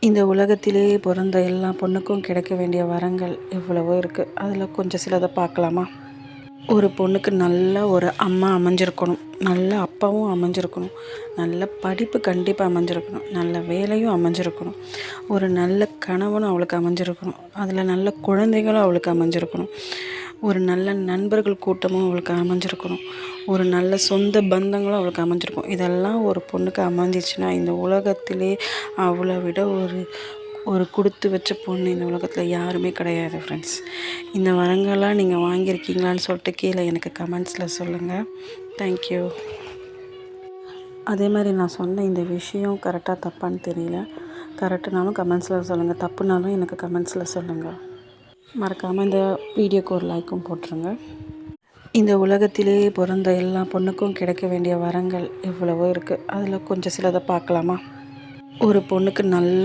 இந்த உலகத்திலே பிறந்த எல்லா பொண்ணுக்கும் கிடைக்க வேண்டிய வரங்கள் எவ்வளவோ இருக்குது. அதில் கொஞ்சம் சிலதை பார்க்கலாமா? ஒரு பொண்ணுக்கு நல்ல ஒரு அம்மா அமைஞ்சிருக்கணும், நல்ல அப்பாவும் அமைஞ்சிருக்கணும், நல்ல படிப்பு கண்டிப்பாக அமைஞ்சிருக்கணும், நல்ல வேலையும் அமைஞ்சிருக்கணும், ஒரு நல்ல கணவனும் அவளுக்கு அமைஞ்சிருக்கணும், அதில் நல்ல குழந்தைகளும் அவளுக்கு அமைஞ்சிருக்கணும், ஒரு நல்ல நண்பர்கள் கூட்டமும் அவளுக்கு அமைஞ்சிருக்கணும், ஒரு நல்ல சொந்த பந்தங்களும் அவளுக்கு அமைஞ்சிருக்கும். இதெல்லாம் ஒரு பொண்ணுக்கு அமைஞ்சிச்சுன்னா இந்த உலகத்திலே அவளை விட ஒரு கொடுத்து வச்ச பொண்ணு இந்த உலகத்தில் யாருமே கிடையாது ஃப்ரெண்ட்ஸ். இந்த வரங்கள்லாம் நீங்கள் வாங்கியிருக்கீங்களான்னு சொல்லிட்டு கீழே எனக்கு கமெண்ட்ஸில் சொல்லுங்கள். தேங்க்யூ. அதே மாதிரி நான் சொன்ன இந்த விஷயம் கரெக்டாக தப்பான்னு தெரியல. கரெக்டுனாலும் கமெண்ட்ஸில் சொல்லுங்கள், தப்புனாலும் எனக்கு கமெண்ட்ஸில் சொல்லுங்கள். மறக்காமல் இந்த வீடியோக்கு ஒரு லைக்கும் போட்டுருங்க. இந்த உலகத்திலே பிறந்த எல்லா பொண்ணுக்கும் கிடைக்க வேண்டிய வரங்கள் எவ்வளவோ இருக்குது. அதில் கொஞ்சம் சிலதை பார்க்கலாமா? ஒரு பொண்ணுக்கு நல்ல